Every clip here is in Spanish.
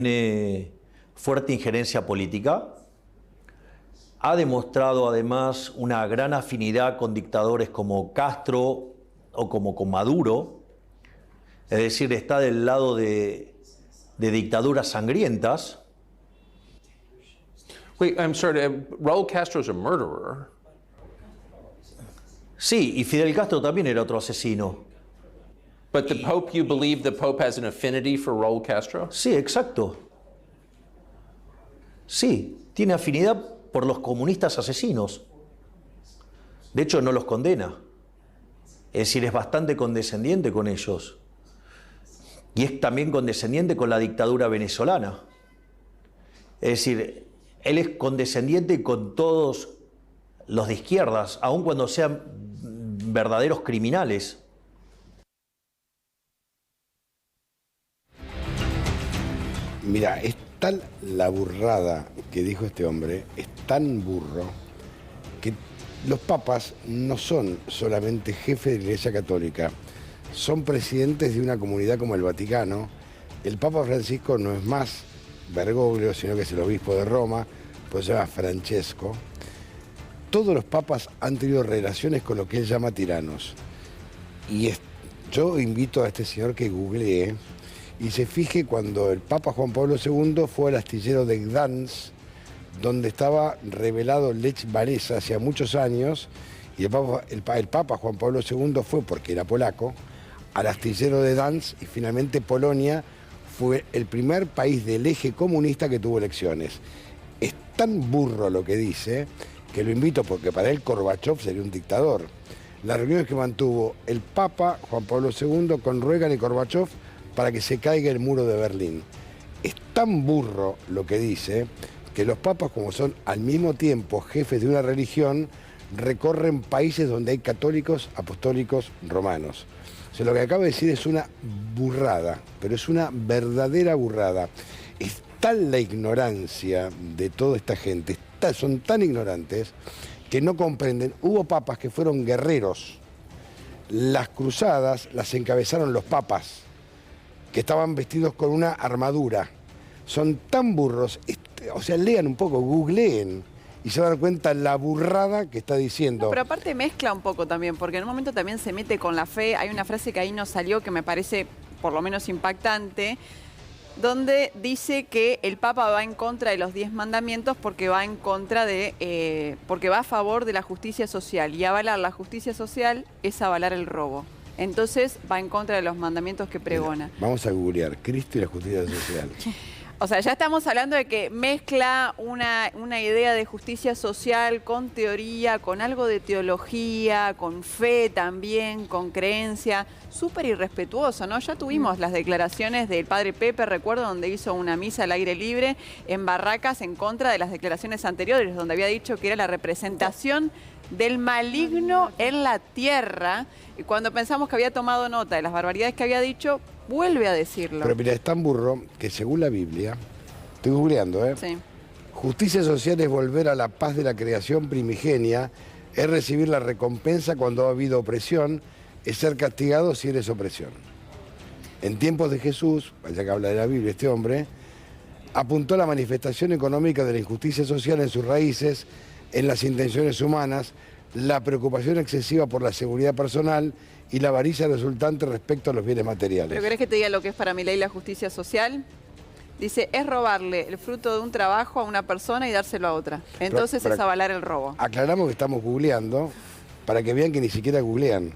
Tiene fuerte injerencia política, ha demostrado además una gran afinidad con dictadores como Castro o como con Maduro, es decir, está del lado de dictaduras sangrientas. Wait, I'm sorry, Raúl Castro is a murderer. Sí, y Fidel Castro también era otro asesino. But the Pope, you believe the Pope has an affinity for Raúl Castro? Sí, exacto. Sí, tiene afinidad por los comunistas asesinos. De hecho, no los condena. Es decir, es bastante condescendiente con ellos. Y es también condescendiente con la dictadura venezolana. Es decir, él es condescendiente con todos los de izquierdas, aun cuando sean verdaderos criminales. Mira, es tal la burrada que dijo este hombre, es tan burro, que los papas no son solamente jefes de la Iglesia Católica, son presidentes de una comunidad como el Vaticano. El Papa Francisco no es más Bergoglio, sino que es el obispo de Roma, pues se llama Francesco. Todos los papas han tenido relaciones con lo que él llama tiranos. Y yo invito a este señor que googlee y se fije cuando el Papa Juan Pablo II fue al astillero de Gdansk, donde estaba revelado Lech Walesa hacía muchos años, y el Papa Juan Pablo II fue, porque era polaco, al astillero de Gdansk, y finalmente Polonia fue el primer país del eje comunista que tuvo elecciones. Es tan burro lo que dice, que lo invito porque para él Gorbachev sería un dictador. Las reuniones que mantuvo el Papa Juan Pablo II con Reagan y Gorbachev para que se caiga el muro de Berlín. Es tan burro lo que dice que los papas, como son al mismo tiempo jefes de una religión, recorren países donde hay católicos, apostólicos, romanos. O sea, lo que acabo de decir es una burrada, pero es una verdadera burrada. Es tal la ignorancia de toda esta gente, son tan ignorantes que no comprenden. Hubo papas que fueron guerreros. Las cruzadas las encabezaron los papas, que estaban vestidos con una armadura. Son tan burros, o sea, lean un poco, googleen, y se van a dar cuenta la burrada que está diciendo. No, pero aparte mezcla un poco también, porque en un momento también se mete con la fe. Hay una frase que ahí nos salió que me parece por lo menos impactante, donde dice que el Papa va en contra de los 10 mandamientos porque va en contra de, porque va a favor de la justicia social, y avalar la justicia social es avalar el robo. Entonces va en contra de los mandamientos que pregona. Mira, vamos a googlear Cristo y la justicia social. O sea, ya estamos hablando de que mezcla una idea de justicia social con teoría, con algo de teología, con fe también, con creencia. Súper irrespetuoso, ¿no? Ya tuvimos las declaraciones del padre Pepe, recuerdo, donde hizo una misa al aire libre en Barracas en contra de las declaraciones anteriores, donde había dicho que era la representación del maligno en la tierra. Y cuando pensamos que había tomado nota de las barbaridades que había dicho, vuelve a decirlo. Pero mira, es tan burro que según la Biblia, estoy googleando, Sí. Justicia social es volver a la paz de la creación primigenia, es recibir la recompensa cuando ha habido opresión, es ser castigado si eres opresión. En tiempos de Jesús, ya que habla de la Biblia este hombre, apuntó a la manifestación económica de la injusticia social en sus raíces, en las intenciones humanas, la preocupación excesiva por la seguridad personal y la avaricia resultante respecto a los bienes materiales. ¿Pero querés que te diga lo que es para mi ley la justicia social? Dice, es robarle el fruto de un trabajo a una persona y dárselo a otra. Entonces es avalar el robo. Aclaramos que estamos googleando para que vean que ni siquiera googlean.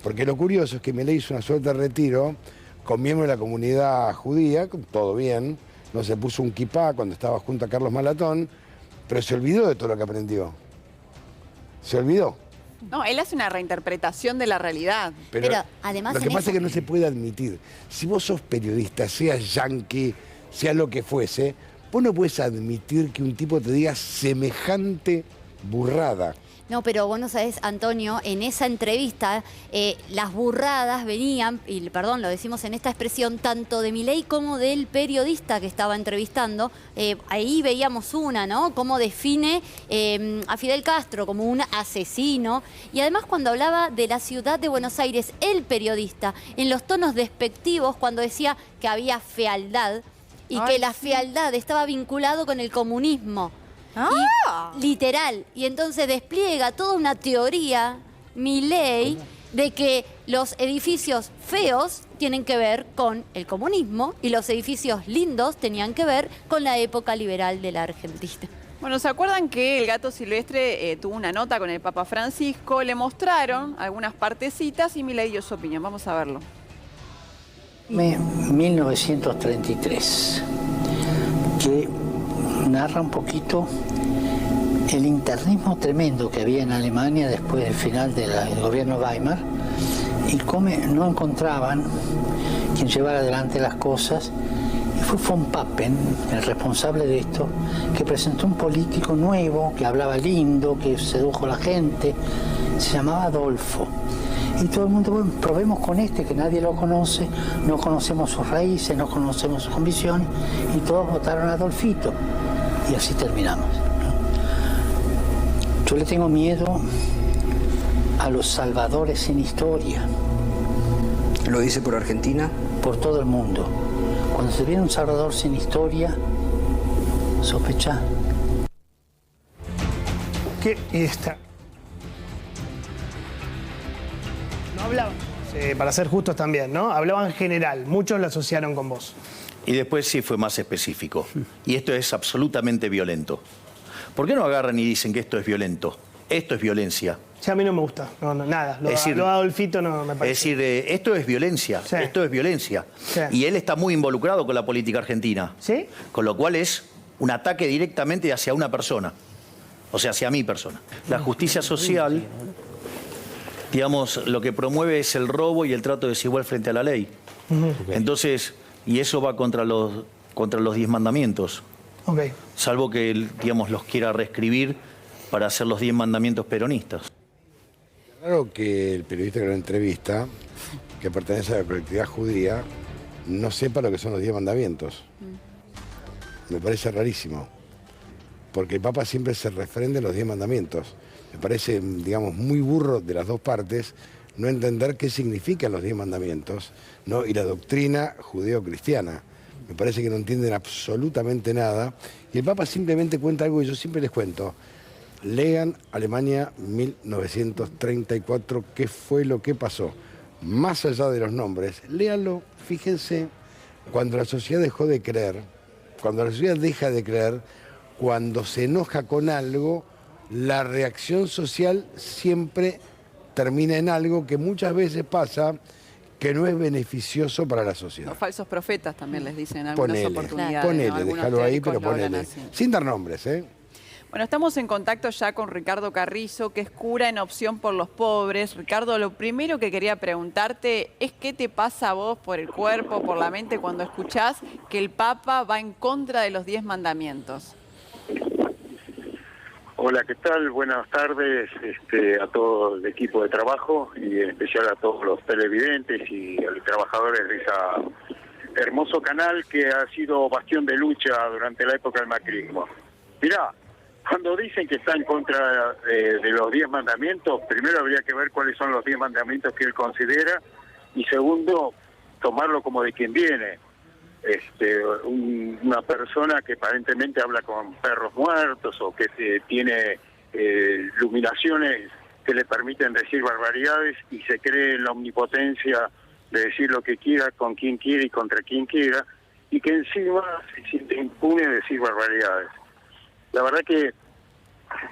Porque lo curioso es que Milei hizo una suerte de retiro con miembros de la comunidad judía, todo bien, no se puso un kipá cuando estaba junto a Carlos Malatón, pero se olvidó de todo lo que aprendió. Se olvidó. No, él hace una reinterpretación de la realidad. Pero además lo que pasa es que no se puede admitir. Si vos sos periodista, seas yanqui, sea lo que fuese, vos no puedes admitir que un tipo te diga semejante burrada. No, pero vos no sabés, Antonio, en esa entrevista las burradas venían, y perdón, lo decimos en esta expresión, tanto de Milei como del periodista que estaba entrevistando. Ahí veíamos una, ¿no? Cómo define a Fidel Castro como un asesino. Y además cuando hablaba de la ciudad de Buenos Aires, el periodista, en los tonos despectivos, cuando decía que había fealdad. y Ay, que la sí. fealdad estaba vinculado con el comunismo. ¡Ah! Literal. Y entonces despliega toda una teoría, Milei, de que los edificios feos tienen que ver con el comunismo y los edificios lindos tenían que ver con la época liberal de la Argentina. Bueno, ¿se acuerdan que el Gato Silvestre tuvo una nota con el Papa Francisco? Le mostraron algunas partecitas y Milei dio su opinión. Vamos a verlo. 1933, que narra un poquito el internismo tremendo que había en Alemania después del final del gobierno Weimar y cómo no encontraban quien llevara adelante las cosas. Y fue von Papen, el responsable de esto, que presentó un político nuevo, que hablaba lindo, que sedujo a la gente, se llamaba Adolfo. Y todo el mundo, bueno, probemos con este, que nadie lo conoce, no conocemos sus raíces, no conocemos sus convicciones, y todos votaron a Adolfito. Y así terminamos, ¿no? Yo le tengo miedo a los salvadores sin historia. ¿Lo dice por Argentina? Por todo el mundo. Cuando se viene un salvador sin historia, sospecha. ¿Qué está? No hablaban, para ser justos también, ¿no? Hablaban en general, muchos lo asociaron con vos. Y después sí fue más específico. Y esto es absolutamente violento. ¿Por qué no agarran y dicen que esto es violento? Esto es violencia. Sí, a mí no me gusta, no, nada. Lo Es decir, de Adolfito no me parece. Es decir, esto es violencia, Sí. esto es violencia. Sí. Y él está muy involucrado con la política argentina. ¿Sí? Con lo cual es un ataque directamente hacia una persona. O sea, hacia mi persona. La justicia social, digamos, lo que promueve es el robo y el trato desigual frente a la ley. Entonces, y eso va contra los 10 mandamientos. Ok. Salvo que él, digamos, los quiera reescribir para hacer los 10 mandamientos peronistas. Claro que el periodista que lo entrevista, que pertenece a la colectividad judía, no sepa lo que son los 10 mandamientos. Me parece rarísimo, porque el Papa siempre se refrenda en los 10 mandamientos. Me parece, digamos, muy burro de las dos partes no entender qué significan los 10 mandamientos, ¿no? Y la doctrina judeo-cristiana. Me parece que no entienden absolutamente nada. Y el Papa simplemente cuenta algo que yo siempre les cuento. Lean Alemania 1934, qué fue lo que pasó. Más allá de los nombres, léanlo, fíjense, cuando la sociedad dejó de creer, cuando la sociedad deja de creer, cuando se enoja con algo, la reacción social siempre termina en algo que muchas veces pasa que no es beneficioso para la sociedad. Los falsos profetas también les dicen en algunas Ponele, oportunidades. ¿no? ponele, Algunos déjalo ahí, teóricos pero lo hablan ponele. así. Sin dar nombres, ¿eh? Bueno, estamos en contacto ya con Ricardo Carrizo, que es cura en Opción por los Pobres. Ricardo, lo primero que quería preguntarte es qué te pasa a vos por el cuerpo, por la mente, cuando escuchás que el Papa va en contra de los 10 mandamientos. Hola, ¿qué tal? Buenas tardes a todo el equipo de trabajo y en especial a todos los televidentes y a los trabajadores de ese hermoso canal que ha sido bastión de lucha durante la época del macrismo. Mirá, cuando dicen que está en contra de los 10 mandamientos, primero habría que ver cuáles son los 10 mandamientos que él considera y segundo, tomarlo como de quien viene. Una persona que aparentemente habla con perros muertos o que tiene iluminaciones que le permiten decir barbaridades y se cree en la omnipotencia de decir lo que quiera, con quien quiera y contra quien quiera, y que encima se siente impune de decir barbaridades. La verdad que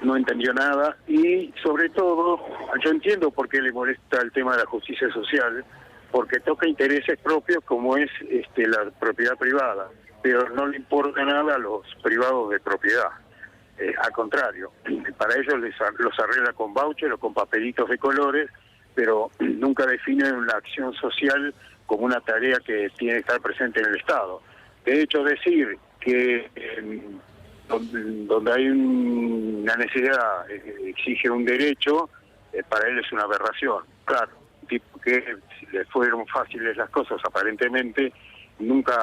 no entendió nada y sobre todo yo entiendo por qué le molesta el tema de la justicia social, porque toca intereses propios como es la propiedad privada, pero no le importa nada a los privados de propiedad. Al contrario, para ellos los arregla con voucher o con papelitos de colores, pero nunca definen la acción social como una tarea que tiene que estar presente en el Estado. De hecho, decir que donde hay una necesidad exige un derecho, para él es una aberración. Claro, un tipo que le fueron fáciles las cosas aparentemente, nunca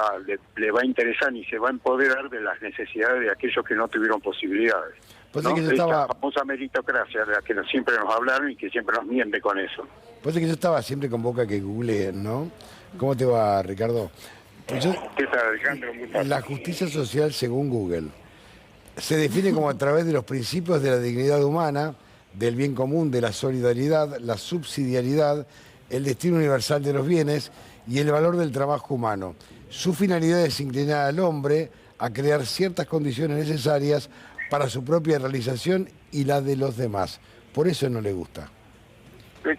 le va a interesar ni se va a empoderar de las necesidades de aquellos que no tuvieron posibilidades. Pues ¿no? es que yo Esta estaba... famosa meritocracia de la que siempre nos hablaron y que siempre nos miente con eso. Pues es que yo estaba siempre con boca que googleen, ¿no? ¿Cómo te va, Ricardo? ¿Qué tal, Alejandro? ¿Cómo estás? La justicia social, según Google, se define como a través de los principios de la dignidad humana, del bien común, de la solidaridad, la subsidiariedad, el destino universal de los bienes y el valor del trabajo humano. Su finalidad es inclinar al hombre a crear ciertas condiciones necesarias para su propia realización y la de los demás. Por eso no le gusta.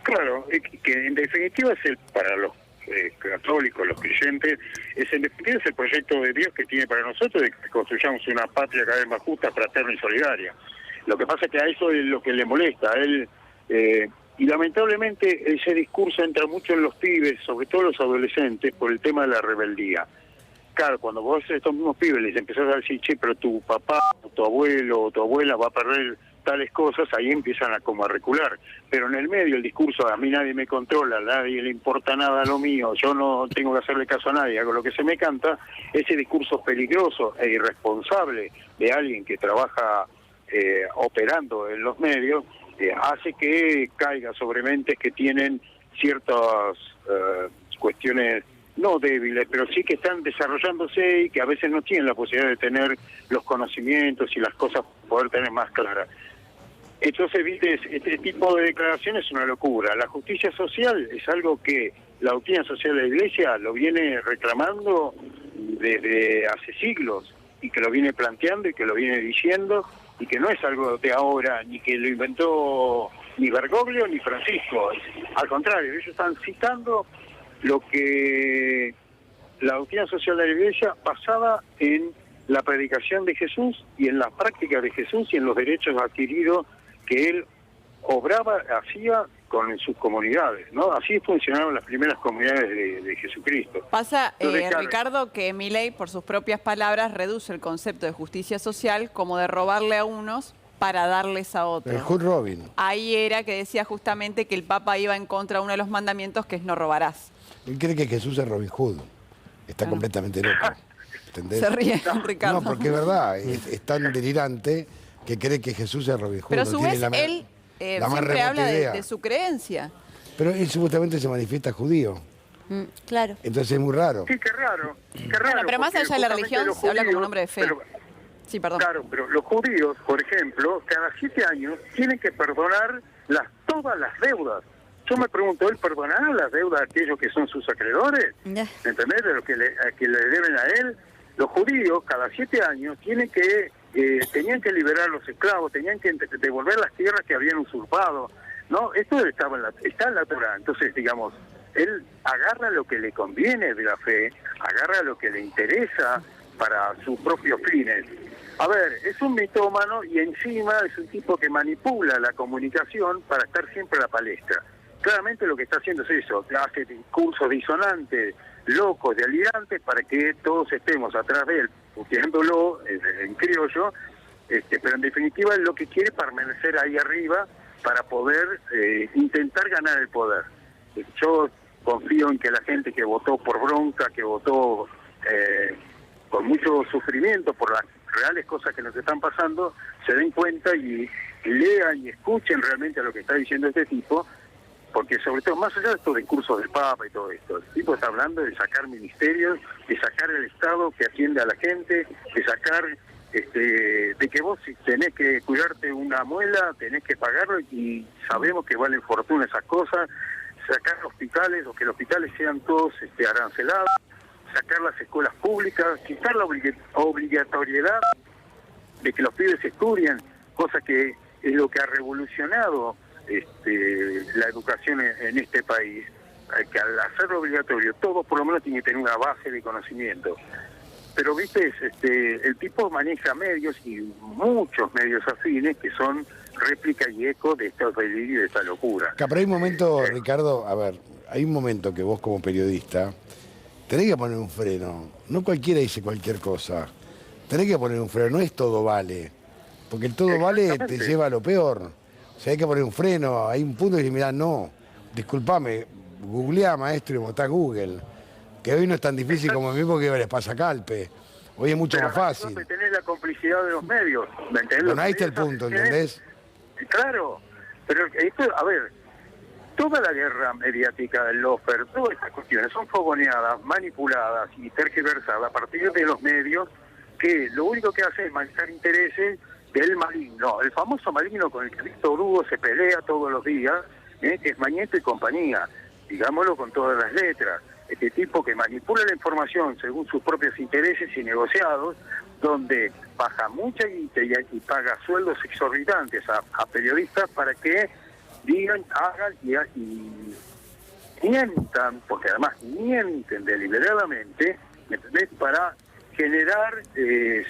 Claro, que en definitiva es para los católicos, los creyentes, en definitiva es el proyecto de Dios que tiene para nosotros de que construyamos una patria cada vez más justa, fraterna y solidaria. Lo que pasa es que a eso es lo que le molesta a él, y lamentablemente ese discurso entra mucho en los pibes, sobre todo los adolescentes, por el tema de la rebeldía. Claro, cuando vos a estos mismos pibes les empezás a decir, che, pero tu papá, tu abuelo o tu abuela va a perder tales cosas, ahí empiezan a como a recular. Pero en el medio el discurso, a mí nadie me controla, a nadie le importa nada lo mío, yo no tengo que hacerle caso a nadie, hago lo que se me canta, ese discurso peligroso e irresponsable de alguien que trabaja operando en los medios, hace que caiga sobre mentes que tienen ciertas cuestiones no débiles, pero sí que están desarrollándose y que a veces no tienen la posibilidad de tener los conocimientos y las cosas poder tener más claras. Entonces, viste, este tipo de declaraciones es una locura. La justicia social es algo que la doctrina social de la Iglesia lo viene reclamando desde hace siglos y que lo viene planteando y que lo viene diciendo y que no es algo de ahora, ni que lo inventó ni Bergoglio ni Francisco. Al contrario, ellos están citando lo que la doctrina social de la Iglesia basada en la predicación de Jesús y en la práctica de Jesús y en los derechos adquiridos que él obraba, hacía en sus comunidades, ¿no? Así funcionaron las primeras comunidades de Jesucristo. Pasa, Entonces, claro, Ricardo, que Milei, por sus propias palabras, reduce el concepto de justicia social como de robarle a unos para darles a otros. El Hood Robin. Ahí era que decía justamente que el Papa iba en contra de uno de los mandamientos, que es no robarás. Él cree que Jesús es Robin Hood. Está completamente loco. ¿Entendés? Se ríe, Ricardo. No, porque es verdad, es tan delirante que cree que Jesús es Robin Hood. Pero a no su tiene vez, la él más siempre remota habla idea. de su creencia. Pero él supuestamente se manifiesta judío. Claro. Entonces es muy raro. Sí, qué raro. Bueno, pero más porque allá de la justamente religión, los se habla como un judíos- hombre de fe. pero- Sí, perdón. Claro, pero los judíos, por ejemplo, cada 7 años tienen que perdonar todas las deudas. Yo me pregunto, ¿él perdonará las deudas de aquellos que son sus acreedores? ¿Entendés? De lo que que le deben a él. Los judíos, cada 7 años, tenían que liberar a los esclavos, tenían que devolver las tierras que habían usurpado. ¿No? Esto está en la Torá. Entonces, digamos, él agarra lo que le conviene de la fe, agarra lo que le interesa para sus propios fines. A ver, es un mitómano y encima es un tipo que manipula la comunicación para estar siempre a la palestra. Claramente lo que está haciendo es eso, hace discursos disonantes, locos, delirantes, para que todos estemos atrás de él, puteándolo en criollo, pero en definitiva él lo que quiere es permanecer ahí arriba para poder intentar ganar el poder. Yo confío en que la gente que votó por bronca, que votó con mucho sufrimiento por las reales cosas que nos están pasando, se den cuenta y lean y escuchen realmente lo que está diciendo este tipo, porque sobre todo, más allá de estos discursos del Papa y todo esto, el tipo está hablando de sacar ministerios, de sacar el Estado que atiende a la gente, de sacar, de que vos si tenés que cuidarte una muela, tenés que pagarlo y sabemos que valen fortuna esas cosas, sacar hospitales o que los hospitales sean todos arancelados, sacar las escuelas públicas, quitar la obligatoriedad de que los pibes estudien, cosa que es lo que ha revolucionado la educación en este país, que al hacerlo obligatorio, todos por lo menos tienen que tener una base de conocimiento. Pero, viste, el tipo maneja medios y muchos medios afines que son réplica y eco de estos delirios y de esta locura. Pero hay un momento, Ricardo, a ver, hay un momento que vos como periodista tenés que poner un freno. No cualquiera dice cualquier cosa. Tenés que poner un freno, no es todo vale. Porque el todo vale te lleva a lo peor. O sea, hay que poner un freno, hay un punto que dice, mirá, no, disculpame, googleá, maestro, y votá Google. Que hoy no es tan difícil como el mismo que les pasa a Calpe. Hoy es mucho más fácil. Tenés la complicidad de los medios, ¿me entendés? Bueno, ahí está el punto, ¿entendés? Claro, pero esto, a ver, toda la guerra mediática del lawfare, todas estas cuestiones son fogoneadas, manipuladas y tergiversadas a partir de los medios que lo único que hacen es manejar intereses del maligno, el famoso maligno con el que Víctor Hugo se pelea todos los días, que es Mañeto y compañía, digámoslo con todas las letras. Este tipo que manipula la información según sus propios intereses y negociados, donde baja mucha guita y paga sueldos exorbitantes a periodistas para que digan, hagan y mientan, porque además mienten deliberadamente, ¿me entendés?, para generar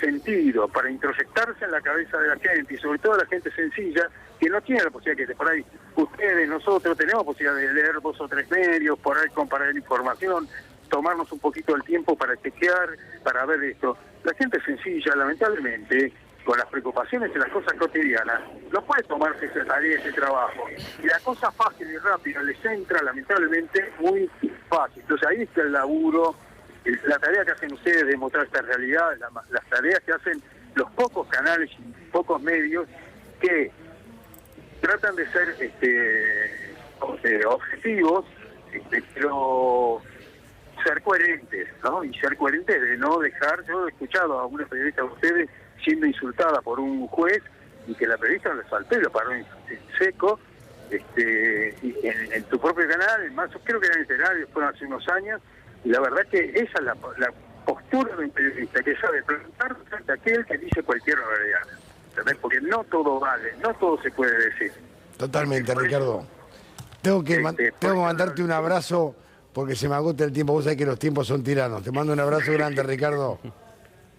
sentido, para introyectarse en la cabeza de la gente, y sobre todo la gente sencilla, que no tiene la posibilidad que por ahí ustedes, nosotros, tenemos posibilidad de leer 2 o 3 medios, por ahí comparar información, tomarnos un poquito el tiempo para chequear, para ver esto. La gente sencilla, lamentablemente, con las preocupaciones de las cosas cotidianas, no puede tomarse esa tarea, ese trabajo. Y la cosa fácil y rápida les entra, lamentablemente, muy fácil. Entonces ahí está el laburo, la tarea que hacen ustedes de mostrar esta realidad, las tareas que hacen los pocos canales y pocos medios que tratan de ser objetivos, pero ser coherentes, ¿no? Y ser coherentes de no dejar. Yo he escuchado a una periodista de ustedes siendo insultada por un juez y que la periodista le saltó y lo paró en seco, en tu propio canal, más creo que era en escenario, fueron hace unos años, y la verdad que esa es la postura de un periodista que sabe plantar frente a aquel que dice cualquier barbaridad, ¿entendés? Porque no todo vale, no todo se puede decir. Totalmente, Ricardo. Tengo que mandarte un abrazo porque se me agota el tiempo. Vos sabés que los tiempos son tiranos. Te mando un abrazo grande, Ricardo.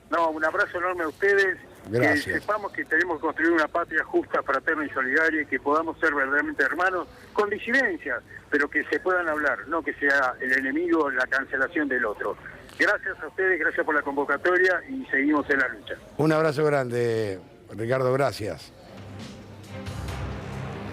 No, un abrazo enorme a ustedes. Gracias. Que sepamos que tenemos que construir una patria justa, fraterna y solidaria, y que podamos ser verdaderamente hermanos con disidencias, pero que se puedan hablar, no que sea el enemigo la cancelación del otro. Gracias a ustedes, gracias por la convocatoria y seguimos en la lucha. Un abrazo grande, Ricardo, gracias.